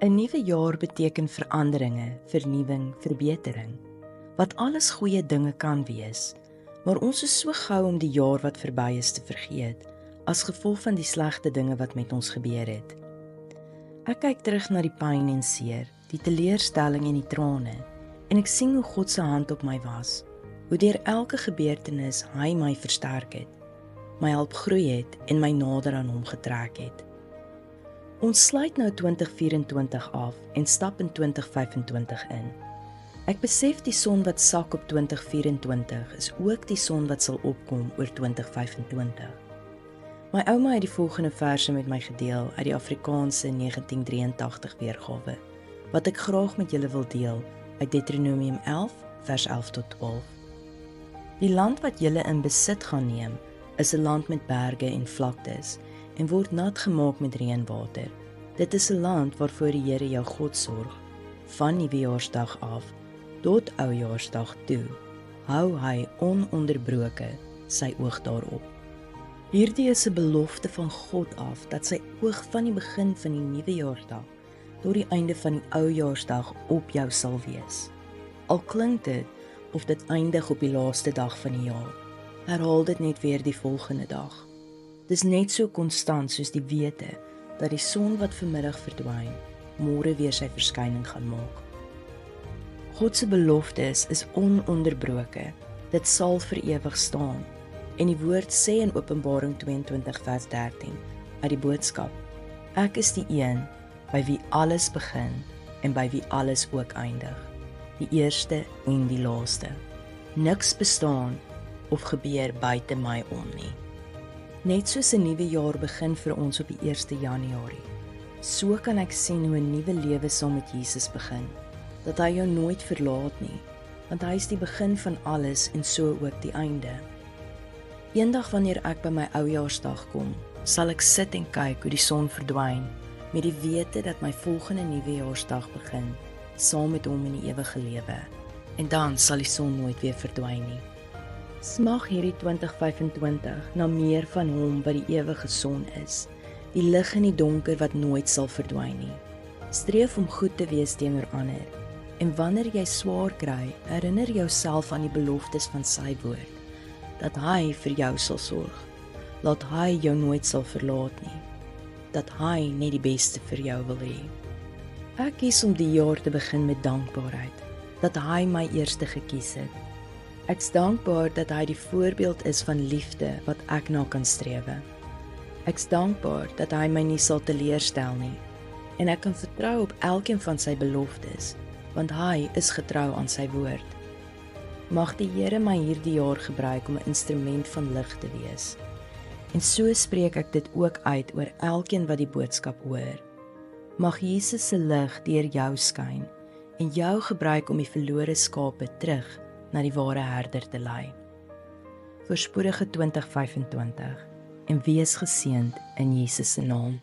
'n nuwe jaar beteken veranderinge, vernuwing, verbetering, wat alles goeie dinge kan wees, maar ons is so gou om die jaar wat verby is te vergeet, as gevolg van die slegte dinge wat met ons gebeur het. Ek kyk terug na die pyn en seer, die teleurstelling en die trane, en ek sien hoe God se hand op my was, hoe deur elke gebeurtenis hy my versterk het, my help groei het en my nader aan hom getrek het. Ons sluit nou 2024 af en stap in 2025 in. Ek besef die son wat sak op 2024 is ook die son wat sal opkom oor 2025. My ouma het die volgende verse met my gedeel uit die Afrikaanse 1983 weergawe, wat ek graag met julle wil deel uit Deuteronomium 11 vers 11 tot 12. Die land wat julle in besit gaan neem, is 'n land met berge en vlaktes en word nat gemaak met reënwater. Dit is 'n land waarvoor die Here jou God sorg, van Nuwejaarsdag af tot Oujaarsdag toe. Hou hy ononderbroke sy oog daarop. Hierdie is 'n belofte van God af, dat sy oog van die begin van die Nuwejaarsdag tot die einde van die Oujaarsdag op jou sal wees. Al klink dit of dit eindig op die laaste dag van die jaar, herhaal dit net weer die volgende dag. Dis net so konstant soos die wete dat die son wat vanmiddag verdwyn, môre weer sy verskyning gaan maak. God se beloftes is ononderbroke, dit sal vir ewig staan. En die woord sê in Openbaring 22 vers 13, uit die boodskap, ek is die een by wie alles begin en by wie alles ook eindig, die eerste en die laaste. Niks bestaan of gebeur buite my om nie. Net soos 'n nuwe jaar begin vir ons op die 1 Januarie, so kan ek sien hoe 'n nuwe lewe saam met Jesus begin, dat hy jou nooit verlaat nie, want hy is die begin van alles en so ook die einde. Eendag wanneer ek by my Oujaarsdag kom, sal ek sit en kyk hoe die son verdwyn, met die wete dat my volgende Nuwejaarsdag begin, saam met hom in die ewige lewe, en dan sal die son nooit weer verdwyn nie. Smag hierdie 2025 na meer van hom wat die ewige son is, die lig in die donker wat nooit sal verdwyn nie. Streef om goed te wees teenoor ander, en wanneer jy swaar kry, herinner jouself aan die beloftes van sy woord, dat hy vir jou sal sorg, dat hy jou nooit sal verlaat nie, dat hy net die beste vir jou wil hê. Ek kies om die jaar te begin met dankbaarheid, dat hy my eerste gekies het. Ek's dankbaar dat hy die voorbeeld is van liefde wat ek na kan strewe. Ek's dankbaar dat hy my nie sal teleurstel nie, en ek kan vertrou op elkeen van sy beloftes, want hy is getrou aan sy woord. Mag die Here my hierdie jaar gebruik om 'n instrument van lig te wees. En so spreek ek dit ook uit oor elkeen wat die boodskap hoor. Mag Jesus se lig deur jou skyn en jou gebruik om die verlore skape terug na die ware herder te lei. Voorspoedige 2025 en wees geseënd in Jesus se naam.